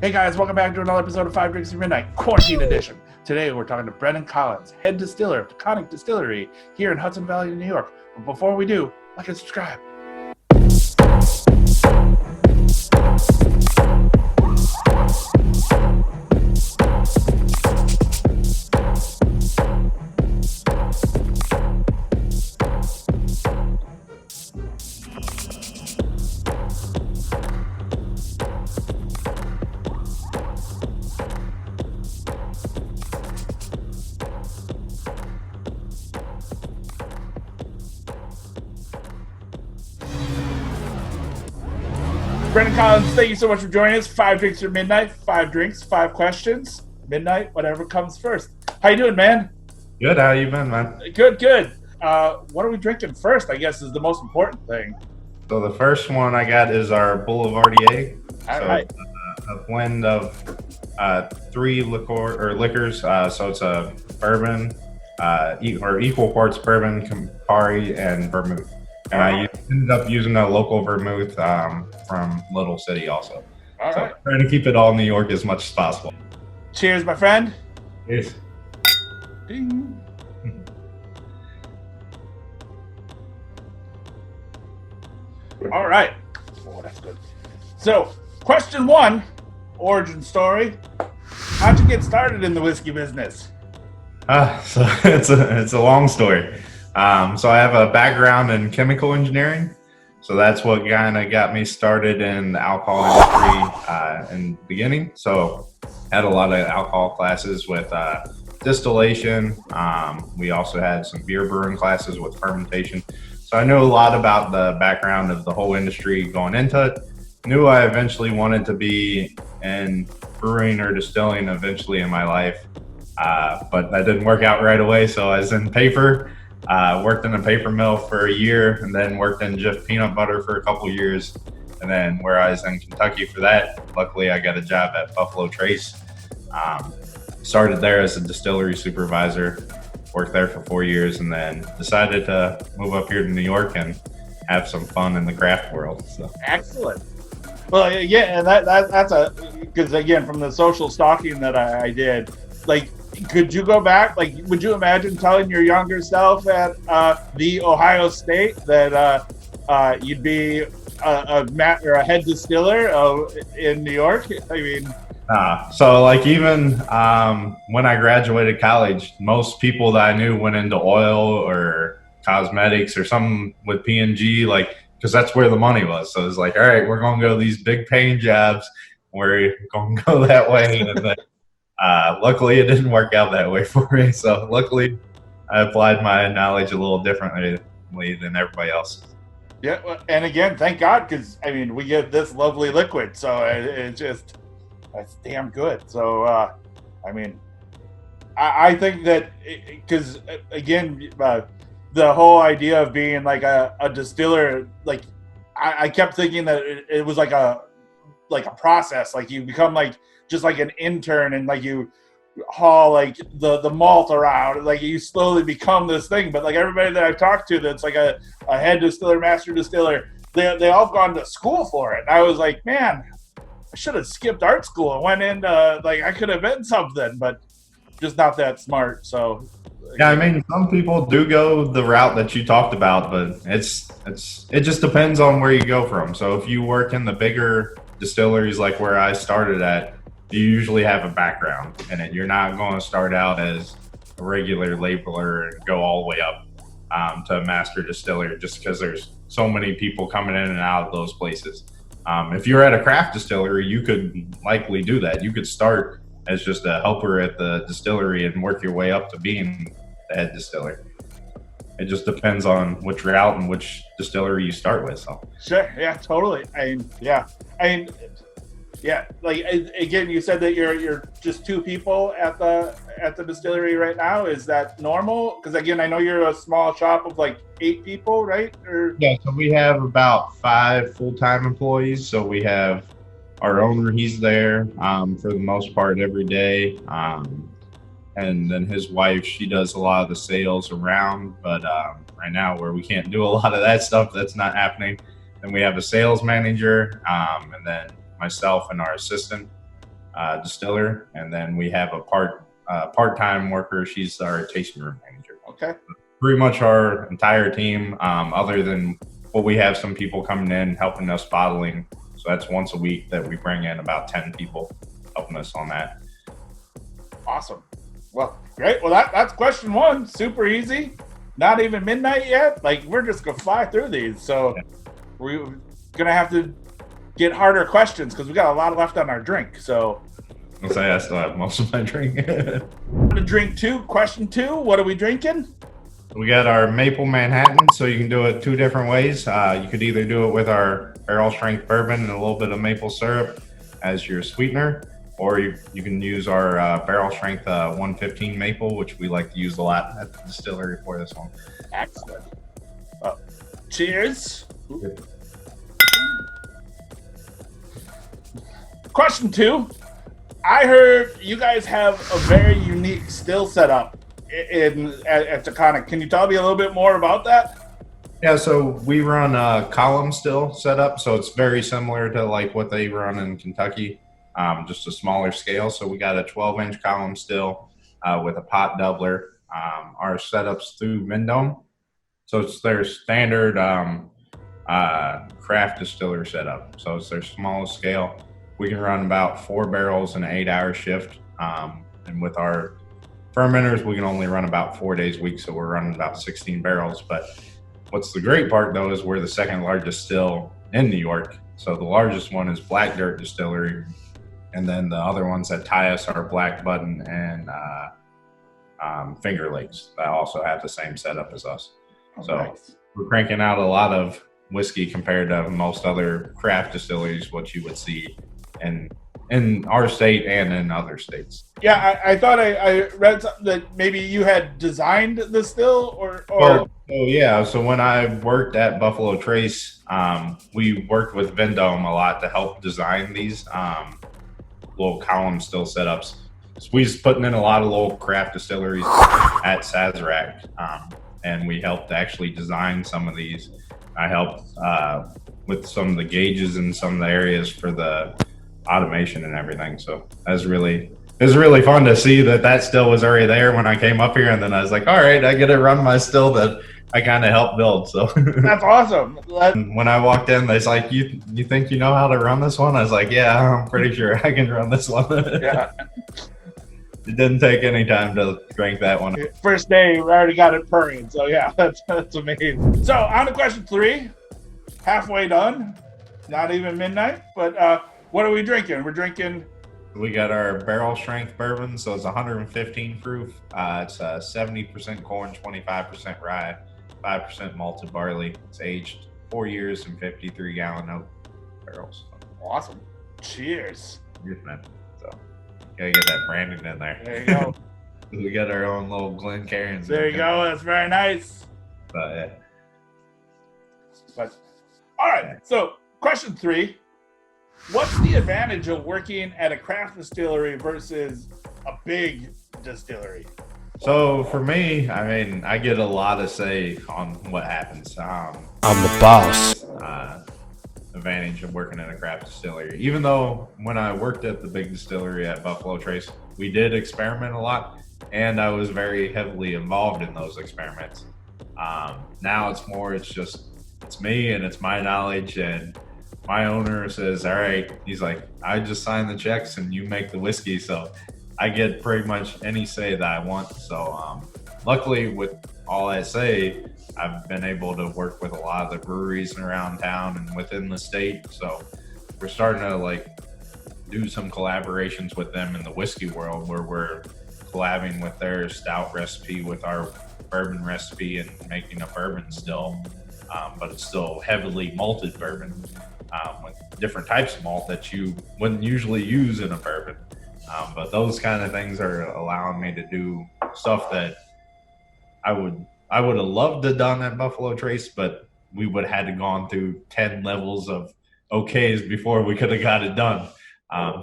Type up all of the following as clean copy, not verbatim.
Hey guys, welcome back to another episode of Five Drinks at Midnight, Quarantine Edition. Today we're talking to Brendan Collins, head distiller of Taconic Distillery here in Hudson Valley, New York. But before we do, like and subscribe. Brendan Collins, thank you so much for joining us. Five Drinks at Midnight, 5 drinks, 5 questions, midnight, whatever comes first. How you doing, man? Good. How you been, man? Good. What are we drinking first, I guess, is the most important thing. So the first one I got is our Boulevardier. All right. A blend of 3 liquors. So it's a bourbon, equal parts bourbon, Campari, and vermouth. And I ended up using a local vermouth from Little City also. All right. Trying to keep it all New York as much as possible. Cheers, my friend. Cheers. Ding. All right. Oh, that's good. So, question 1, origin story. How'd you get started in the whiskey business? So it's a long story. So I have a background in chemical engineering. So that's what kind of got me started in the alcohol industry in the beginning. So had a lot of alcohol classes with distillation. We also had some beer brewing classes with fermentation. So I knew a lot about the background of the whole industry going into it. Knew I eventually wanted to be in brewing or distilling eventually in my life. But that didn't work out right away. So I was in paper. Worked in a paper mill for a year and then worked in Jif peanut butter for a couple years. And then where I was in Kentucky for that, luckily I got a job at Buffalo Trace. Started there as a distillery supervisor, worked there for 4 years, and then decided to move up here to New York and have some fun in the craft world. So. Excellent. Well, yeah, and that's because again, from the social stalking that I did, like, could you go back? Like, would you imagine telling your younger self at the Ohio State that you'd be a head distiller in New York? I mean, so like even when I graduated college, most people that I knew went into oil or cosmetics or something with P&G, like, because that's where the money was. So it's like, all right, we're going to go these big paying jobs. We're going to go that way. And then, luckily, it didn't work out that way for me. So luckily, I applied my knowledge a little differently than everybody else. Yeah, and again, thank God, because I mean, we get this lovely liquid, so it's that's damn good. So I mean, I think that because again, the whole idea of being like a distiller, like I kept thinking that it was like a process, like you become like just like an intern and like you haul like the malt around, like you slowly become this thing. But like everybody that I've talked to that's like a head distiller, master distiller, they all gone to school for it. And I was like, man, I should have skipped art school and went into like I could have been something, but just not that smart. So yeah, I mean, some people do go the route that you talked about, but it just depends on where you go from. So if you work in the bigger distilleries like where I started at, you usually have a background in it. You're not going to start out as a regular labeler and go all the way up to a master distiller just because there's so many people coming in and out of those places. If you're at a craft distillery, you could likely do that. You could start as just a helper at the distillery and work your way up to being the head distiller. It just depends on which route and which distillery you start with. So sure, yeah, totally. Yeah, like again, you said that you're just 2 people at the distillery right now. Is that normal? Because again, I know you're a small shop of like 8 people, right? Yeah, so we have about 5 full-time employees. So we have our owner; he's there for the most part every day, and then his wife, she does a lot of the sales around. But right now, where we can't do a lot of that stuff, that's not happening. Then we have a sales manager, and then myself and our assistant. distiller, and then we have a part-time worker. She's our tasting room manager. Okay. Pretty much our entire team, other than what we have some people coming in helping us bottling. So that's once a week that we bring in about 10 people helping us on that. Awesome. Well, great. Well, that's question one. Super easy. Not even midnight yet. Like, we're just going to fly through these. So we're going to have to get harder questions because we got a lot left on our drink. So I'll say I still have most of my drink. to drink two. Question two. What are we drinking? We got our Maple Manhattan, so you can do it two different ways. You could either do it with our barrel strength bourbon and a little bit of maple syrup as your sweetener, or you can use our barrel strength 115 maple, which we like to use a lot at the distillery for this one. Excellent. Cheers. Question two. I heard you guys have a very unique still setup at Taconic. Can you tell me a little bit more about that? Yeah, so we run a column still setup, so it's very similar to like what they run in Kentucky, just a smaller scale. So we got a 12-inch column still with a pot doubler. Our setup's through Vendome, so it's their standard craft distiller setup. So it's their smallest scale. We can run about 4 barrels in an 8-hour shift, and with our fermenters, we can only run about 4 days a week, so we're running about 16 barrels. But what's the great part, though, is we're the second largest still in New York. So the largest one is Black Dirt Distillery, and then the other ones that tie us are Black Button and Finger Lakes that also have the same setup as us. Oh, so nice. We're cranking out a lot of whiskey compared to most other craft distilleries, what you would see in our state and in other states. Yeah, I thought I read something that maybe you had designed the still or Oh yeah. So when I worked at Buffalo Trace, we worked with Vendome a lot to help design these little column still setups. So we was putting in a lot of little craft distilleries at Sazerac, and we helped actually design some of these. I helped with some of the gauges in some of the areas for the automation and everything. So it was really fun to see that still was already there when I came up here, and then I was like, all right, I get to run my still that I kind of helped build. So that's awesome. When I walked in, they was like, you think you know how to run this one? I was like, yeah, I'm pretty sure I can run this one. Yeah. It didn't take any time to crank that one. First day, we already got it purring. So yeah, that's amazing. So on to question 3, halfway done, not even midnight, but what are we drinking? We're drinking. We got our barrel strength bourbon, so it's 115 proof. It's 70% corn, 25% rye, 5% malted barley. It's aged 4 years in 53-gallon oak barrels. Awesome. Cheers. Good, man. So gotta get that branding in there. There you go. We got our own little Glencairns. There you go. That's very nice. But yeah. But all right. So question 3. What's the advantage of working at a craft distillery versus a big distillery? So for me, I mean, I get a lot of say on what happens. I'm the boss. Advantage of working at a craft distillery. Even though when I worked at the big distillery at Buffalo Trace, we did experiment a lot, and I was very heavily involved in those experiments. Now it's me and it's my knowledge, and my owner says, all right, he's like, I just sign the checks and you make the whiskey. So I get pretty much any say that I want. So luckily with all I say, I've been able to work with a lot of the breweries around town and within the state. So we're starting to like do some collaborations with them in the whiskey world, where we're collabing with their stout recipe with our bourbon recipe and making a bourbon still, but it's still heavily malted bourbon. With different types of malt that you wouldn't usually use in a bourbon. But those kind of things are allowing me to do stuff that I would have loved to have done at Buffalo Trace, but we would have had to gone through 10 levels of okays before we could have got it done.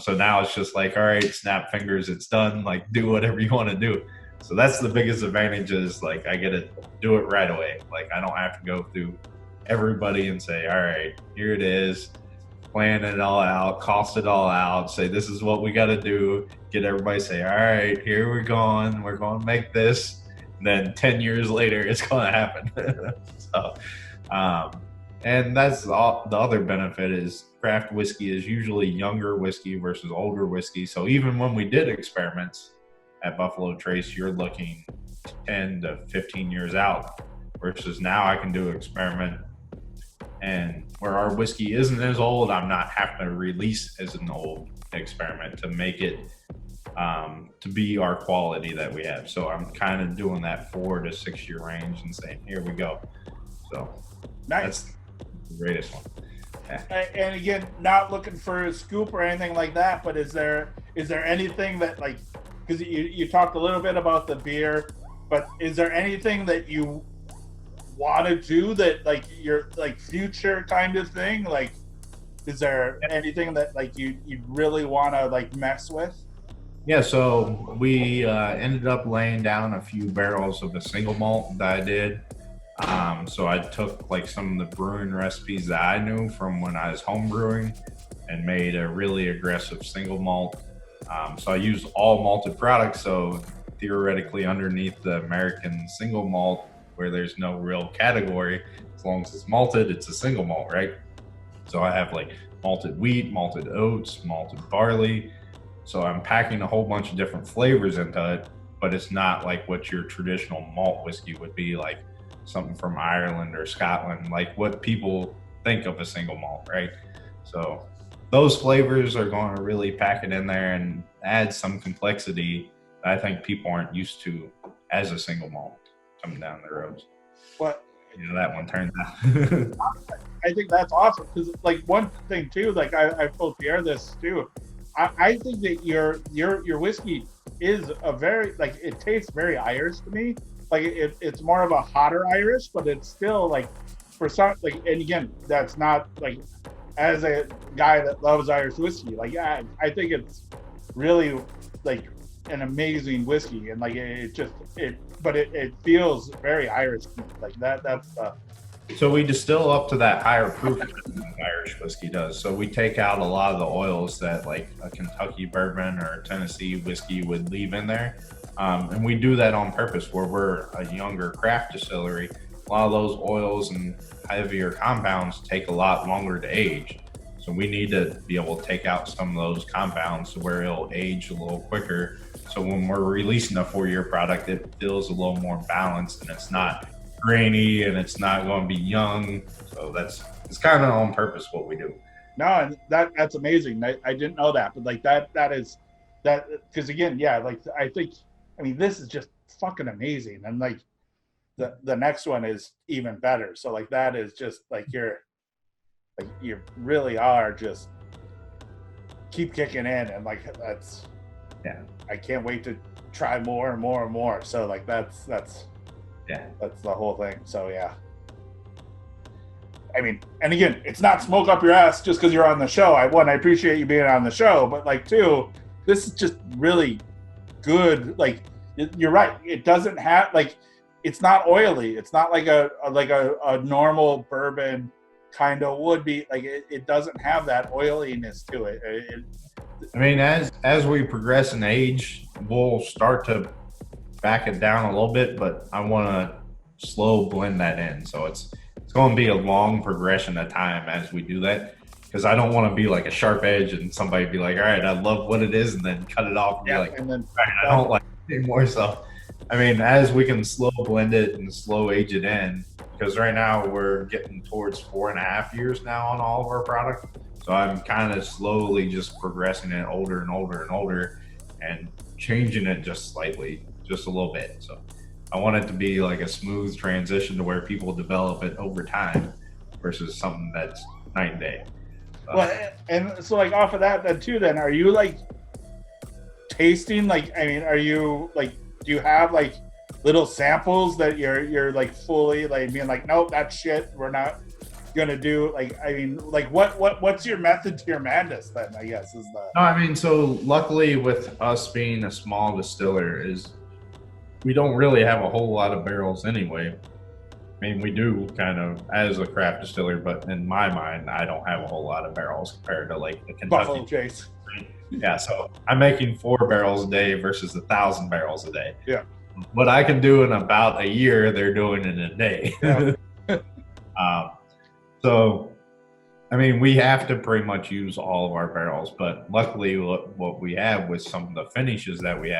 So now it's just like, all right, snap fingers, it's done. Like, do whatever you want to do. So that's the biggest advantage, is like I get to do it right away. Like I don't have to go through everybody and say, all right, here it is, plan it all out, cost it all out, say this is what we got to do, get everybody say, all right, here we're going to make this. And then 10 years later, it's going to happen. So, and that's all. The other benefit is craft whiskey is usually younger whiskey versus older whiskey. So even when we did experiments at Buffalo Trace, you're looking 10 to 15 years out versus now I can do an experiment and where our whiskey isn't as old, I'm not having to release as an old experiment to make it to be our quality that we have. So I'm kind of doing that 4 to 6 year range and saying, here we go. So Nice. That's the greatest one. Yeah. And again, not looking for a scoop or anything like that, but is there anything that, like, because you talked a little bit about the beer, but is there anything that you want to do that, like, your, like, future kind of thing? Like, is there anything that, like, you really want to, like, mess with? Yeah, so we ended up laying down a few barrels of a single malt that I did. So I took like some of the brewing recipes that I knew from when I was home brewing and made a really aggressive single malt. So I used all malted products. So theoretically underneath the American single malt, where there's no real category, as long as it's malted, it's a single malt, right? So I have like malted wheat, malted oats, malted barley. So I'm packing a whole bunch of different flavors into it, but it's not like what your traditional malt whiskey would be, like something from Ireland or Scotland, like what people think of a single malt, right? So those flavors are going to really pack it in there and add some complexity that I think people aren't used to as a single malt coming down the roads. What? You know, that one turns out. I think that's awesome because, like, one thing too, like I've told Pierre this too. I think that your whiskey is a very, like, it tastes very Irish to me. Like it's more of a hotter Irish, but it's still like, for some, like, and again, that's not like, as a guy that loves Irish whiskey, like, yeah, I think it's really like an amazing whiskey, and like but it feels very Irish to me. Like that's So we distill up to that higher proof than Irish whiskey does. So we take out a lot of the oils that like a Kentucky bourbon or a Tennessee whiskey would leave in there. And we do that on purpose where we're a younger craft distillery. A lot of those oils and heavier compounds take a lot longer to age. So we need to be able to take out some of those compounds to where it'll age a little quicker. So when we're releasing a 4-year product, it feels a little more balanced and it's not grainy and it's not going to be young. So it's kind of on purpose what we do. No, and that's amazing. I didn't know that, but like that is because again, yeah, like I mean, this is just fucking amazing, and like the next one is even better. So like that is just like you really are just keep kicking in, and like that's I can't wait to try more and more and more. So like that's the whole thing. So yeah. I mean, and again, it's not smoke up your ass just because you're on the show. I appreciate you being on the show, but like two, this is just really good. Like you're right. It doesn't have like, it's not oily. It's not like a normal bourbon kind of would be. Like it doesn't have that oiliness to it. I mean, as we progress in age, we'll start to back it down a little bit, but I want to slow blend that in. So it's going to be a long progression of time as we do that, because I don't want to be like a sharp edge and somebody be like, all right, I love what it is, and then cut it off and be like, and then right, I don't like it anymore. So, I mean, as we can slow blend it and slow age it in, because right now we're getting towards 4.5 years now on all of our product. So I'm kind of slowly just progressing it older and older and older and changing it just slightly, just a little bit. So I want it to be like a smooth transition to where people develop it over time versus something that's night and day. Well, and so like off of that then too, then are you like tasting, like, I mean, are you like, do you have like little samples that you're like fully like being like, nope, that's shit, we're not gonna do, like, I mean, like what's your method to your madness then, I guess is the. No, I mean, so luckily with us being a small distiller is we don't really have a whole lot of barrels anyway. mean, we do kind of as a craft distiller, but in my mind, I don't have a whole lot of barrels compared to like the Buffalo Kentucky. Chase. Yeah, so I'm making 4 barrels a day versus 1,000 barrels a day. Yeah. What I can do in about a year, they're doing in a day. Yeah. So, I mean, we have to pretty much use all of our barrels, but luckily, what we have with some of the finishes that we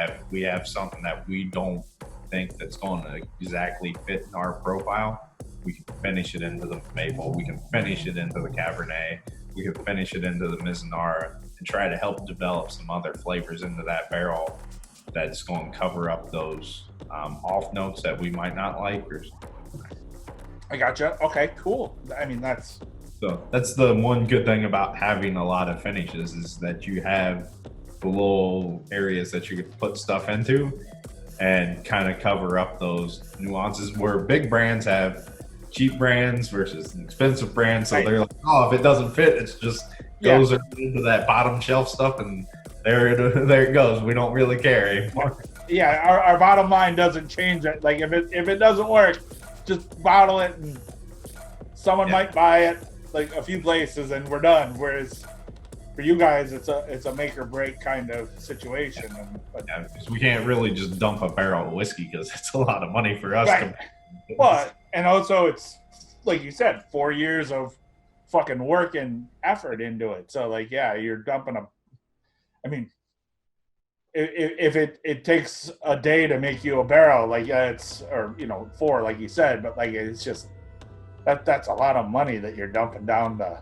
have something that we don't think that's going to exactly fit in our profile. We can finish it into the maple, we can finish it into the Cabernet, we can finish it into the Mizunara, and try to help develop some other flavors into that barrel that's going to cover up those off notes that we might not like. I gotcha. Okay, cool. I mean, that's the one good thing about having a lot of finishes is that you have the little areas that you can put stuff into and kind of cover up those nuances where big brands have cheap brands versus expensive brands. So right. They're like, oh, if it doesn't fit, it's just goes into that bottom shelf stuff and there it goes. We don't really care anymore. Yeah, our bottom line doesn't change it. Like if it doesn't work, just bottle it and someone might buy it like a few places and we're done. Whereas for you guys, it's a make or break kind of situation. So we can't really just dump a barrel of whiskey because it's a lot of money for us. Right. But and also it's like you said, 4 years of fucking work and effort into it. So like, yeah, you're dumping I mean, if it takes a day to make you a barrel, like it's, or 4, like you said, but like it's just that's a lot of money that you're dumping down the.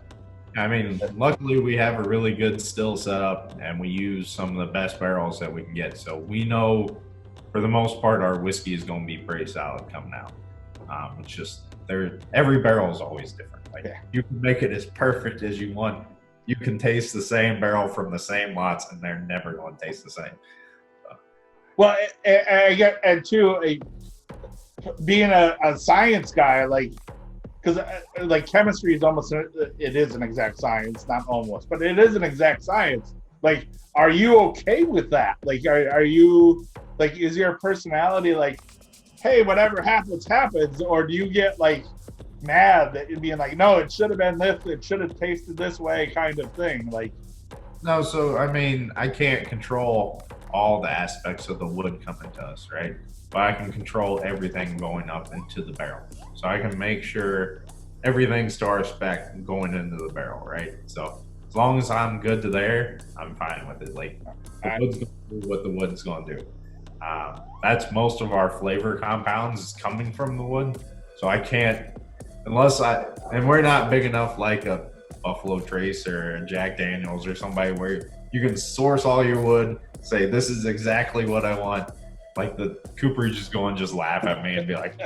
I mean, luckily we have a really good still setup and we use some of the best barrels that we can get. So we know for the most part our whiskey is going to be pretty solid coming out. It's just every barrel is always different. Like you can make it as perfect as you want. You can taste the same barrel from the same lots and they're never going to taste the same. So. Well, I get, and too, being a science guy, like, because like chemistry is almost, it is an exact science, not almost, but it is an exact science. Like, are you okay with that? Like, are you, like, is your personality like, hey, whatever happens, or do you get like mad that you're being like, no, it should have been this, it should have tasted this way, kind of thing? Like, no, so I mean, I can't control all the aspects of the wood coming to us, right? But I can control everything going up into the barrel. So I can make sure everything's to our spec going into the barrel, right? So as long as I'm good to there, I'm fine with it. Like the wood's going to do what the wood's going to do. That's most of our flavor compounds is coming from the wood. So I can't, and we're not big enough like a Buffalo Trace or a Jack Daniels or somebody where you can source all your wood, say this is exactly what I want. Like the Cooper just go and just laugh at me and be like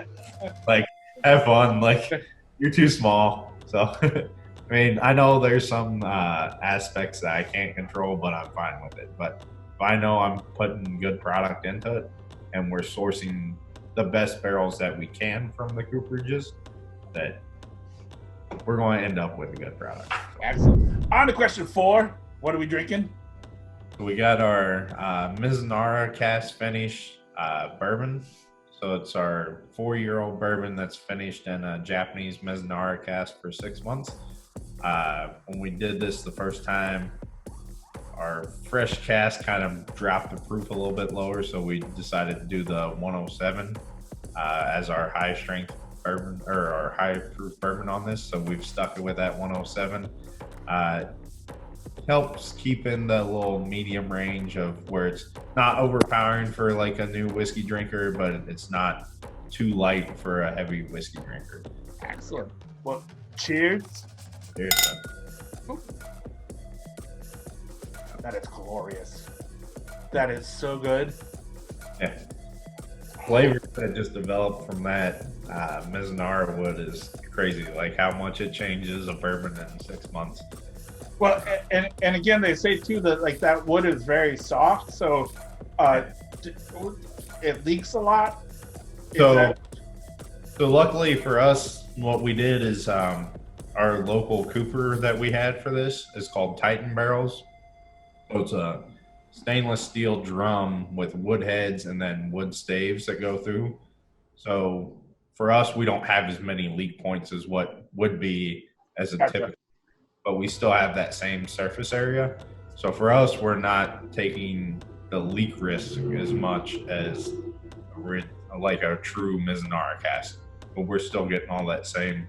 have fun. Like you're too small. So I mean, I know there's some aspects that I can't control, but I'm fine with it. But if I know I'm putting good product into it and we're sourcing the best barrels that we can from the cooperages, that we're going to end up with a good product. Excellent. On to question 4. What are we drinking? So we got our Mizunara cask finish bourbon. So it's our 4-year-old bourbon that's finished in a Japanese Mizunara cask for 6 months. When we did this the first time, our fresh cask kind of dropped the proof a little bit lower, so we decided to do the 107 as our high strength bourbon, or our high proof bourbon on this. So we've stuck it with that 107. Helps keep in the little medium range of where it's not overpowering for like a new whiskey drinker, but it's not too light for a heavy whiskey drinker. Excellent. Well, cheers. Cheers. That is glorious. That is so good. Yeah. Flavor that just developed from that Mizunara wood is crazy. Like how much it changes a bourbon in 6 months. Well, and again, they say too that like that wood is very soft, so it leaks a lot. So luckily for us, what we did is our local cooper that we had for this is called Titan barrels. So it's a stainless steel drum with wood heads and then wood staves that go through. So for us, we don't have as many leak points as what would be as a Gotcha. typical, but we still have that same surface area. So for us, we're not taking the leak risk as much as like a true Mizunara cask, but we're still getting all that same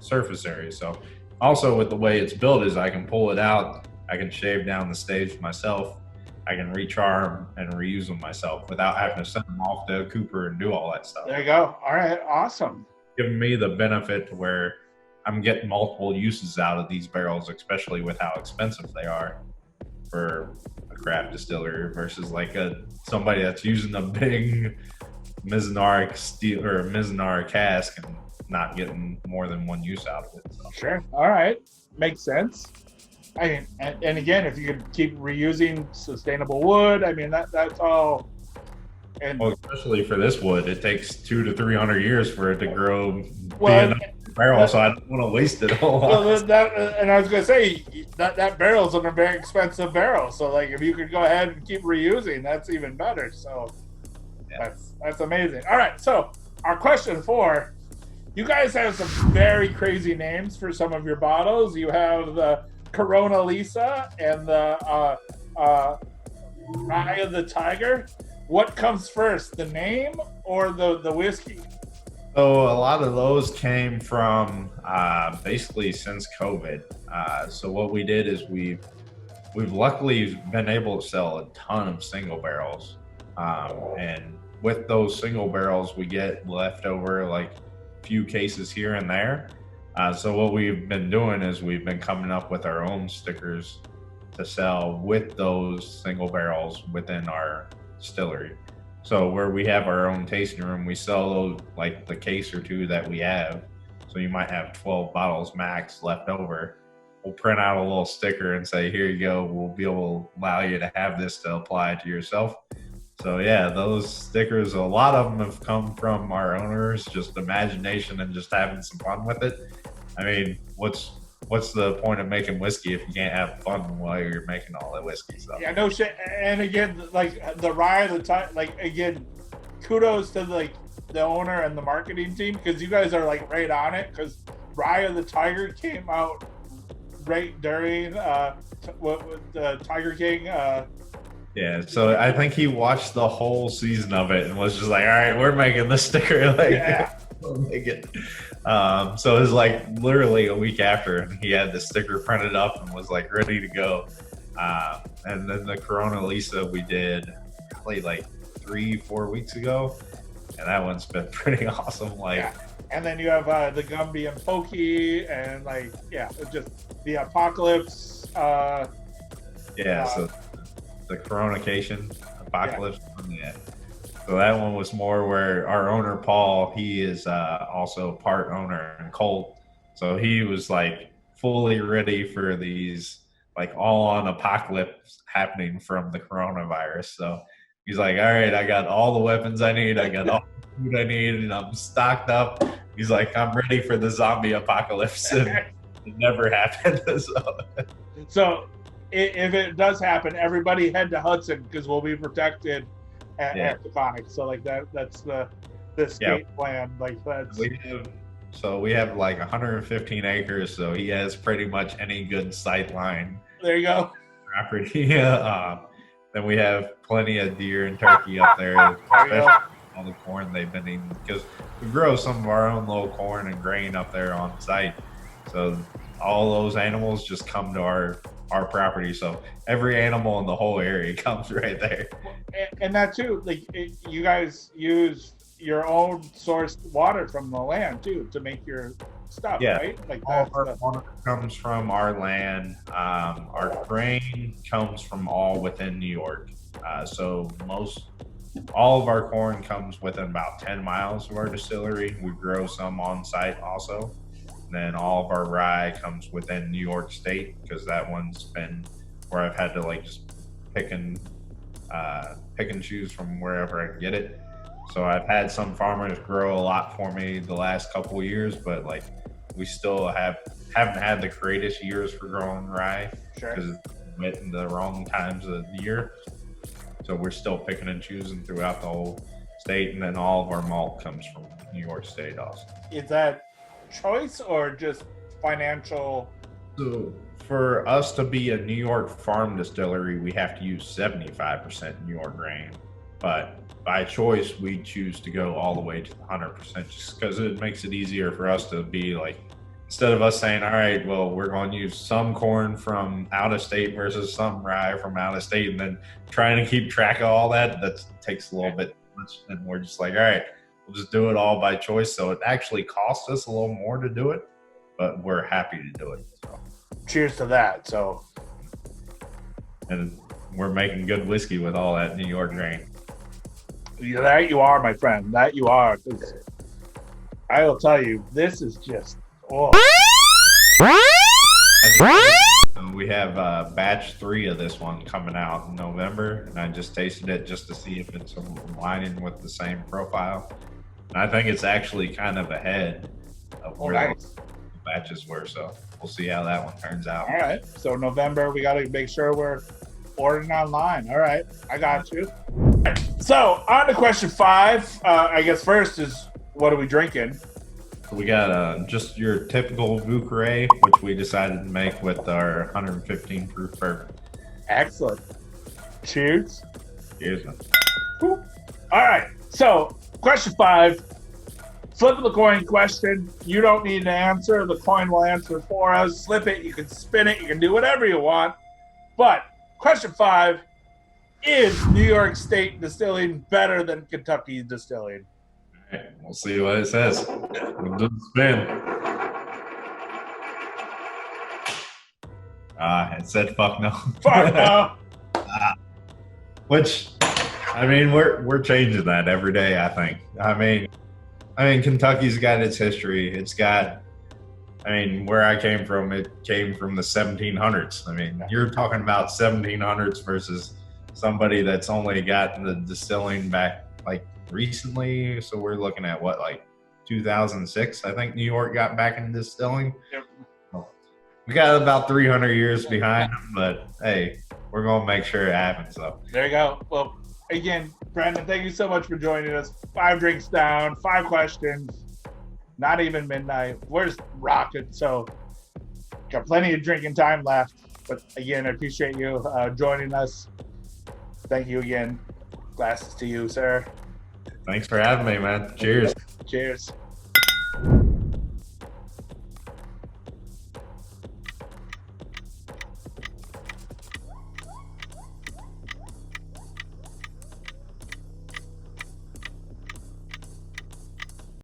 surface area. So also with the way it's built is I can pull it out, I can shave down the stage myself, I can recharm and reuse them myself without having to send them off to a cooper and do all that stuff. There you go. All right, awesome. Giving me the benefit to where I'm getting multiple uses out of these barrels, especially with how expensive they are for a craft distiller versus like somebody that's using a big Mizunara steel or Mizunara cask and not getting more than one use out of it. So. Sure. All right, makes sense. I mean, and again, if you could keep reusing sustainable wood, I mean that's all. And well, especially for this wood, it takes 200 to 300 years for it to grow. well, Barrel, so I don't want to waste it all. Well, and I was gonna say that barrel's a very expensive barrel, so like if you could go ahead and keep reusing, that's even better. So yeah. That's amazing. All right, so our question 4, you guys have some very crazy names for some of your bottles. You have the Corona Lisa and the Eye of the Tiger. What comes first, the name or the whiskey? So a lot of those came from basically since COVID. So what we did is we've luckily been able to sell a ton of single barrels, and with those single barrels we get leftover like a few cases here and there. So what we've been doing is we've been coming up with our own stickers to sell with those single barrels within our distillery. So where we have our own tasting room, we sell like the case or two that we have. So you might have 12 bottles max left over. We'll print out a little sticker and say, here you go. We'll be able to allow you to have this to apply to yourself. So yeah, those stickers, a lot of them have come from our owners, just imagination and just having some fun with it. I mean, what's the point of making whiskey if you can't have fun while you're making all that whiskey stuff? Yeah, no shit. And again, like the Rye of the Tiger, like again, kudos to like the owner and the marketing team because you guys are like right on it. Because Rye of the Tiger came out right during the Tiger King. Yeah, so I think he watched the whole season of it and was just like, all right, we're making this sticker. Like, yeah. We'll make it. So it was like literally a week after, and he had the sticker printed up and was like ready to go. And then the Corona Lisa we did probably like 3-4 weeks ago, and that one's been pretty awesome. Like, yeah. And then you have the Gumby and Pokey, and like, yeah, it's just the Apocalypse. So the Coronication Apocalypse. Yeah. So that one was more where our owner, Paul, he is also part owner in Colt. So he was like fully ready for these, like all on apocalypse happening from the coronavirus. So he's like, all right, I got all the weapons I need. I got all the food I need and I'm stocked up. He's like, I'm ready for the zombie apocalypse. And it never happened. So if it does happen, everybody head to Hudson because we'll be protected at Taconic. So like that's the escape plan. Like that's we have like 115 acres, so he has pretty much any good sight line. There you go. Property. Then we have plenty of deer and turkey up there, especially all the corn they've been eating because we grow some of our own little corn and grain up there on site. So all those animals just come to our property, so every animal in the whole area comes right there. And that too, like you guys use your own sourced water from the land too to make your stuff, right? Like all our water comes from our land. Our grain comes from all within New York. So all of our corn comes within about 10 miles of our distillery. We grow some on site also. Then all of our rye comes within New York State because that one's been where I've had to like just pick and choose from wherever I can get it. So I've had some farmers grow a lot for me the last couple of years, but like we still haven't had the greatest years for growing rye because it's wet in the wrong times of the year. So we're still picking and choosing throughout the whole State, and then all of our malt comes from New York State also. Is that choice or just financial? So for us to be a New York farm distillery, we have to use 75% New York grain. But by choice, we choose to go all the way to 100% just because it makes it easier for us to be like, instead of us saying, all right, well, we're going to use some corn from out of state versus some rye from out of state, and then trying to keep track of all that, that takes a little bit much. And we're just like, all right, we'll just do it all by choice. So it actually costs us a little more to do it, but we're happy to do it. So. Cheers to that. So, And we're making good whiskey with all that New York grain. that you are, my friend. That you are. 'Cause I will tell you, this is just, oh. We have batch 3 of this one coming out in November, and I just tasted it just to see if it's aligning with the same profile. And I think it's actually kind of ahead of where nice. the batches were, so we'll see how that one turns out. All right. So November, we got to make sure we're ordering online. All right. I got you. All right. So on to question 5. I guess first is, what are we drinking? We got just your typical Wicker, which we decided to make with our 115 proof bourbon. Excellent. Cheers. Cheers, man. All right. So question 5, flip of the coin question. You don't need an answer. The coin will answer for us. Slip it. You can spin it. You can do whatever you want. But question 5, is New York State distilling better than Kentucky distilling? All right, we'll see what it says. We'll do the spin. It said fuck no. Fuck no. Which, I mean, we're changing that every day, I think. I mean, Kentucky's got its history. It's got, where I came from, it came from the 1700s. I mean, you're talking about 1700s versus somebody that's only gotten the distilling back like recently. So we're looking at what, like 2006, I think New York got back into distilling. Yep. We got about 300 years behind them, but hey, we're going to make sure it happens, though. There you go. Well, again, Brandon, thank you so much for joining us. 5 drinks down, 5 questions, not even midnight. We're just rocking. So, got plenty of drinking time left. But again, I appreciate you joining us. Thank you again. Glasses to you, sir. Thanks for having me, man. Cheers. Cheers.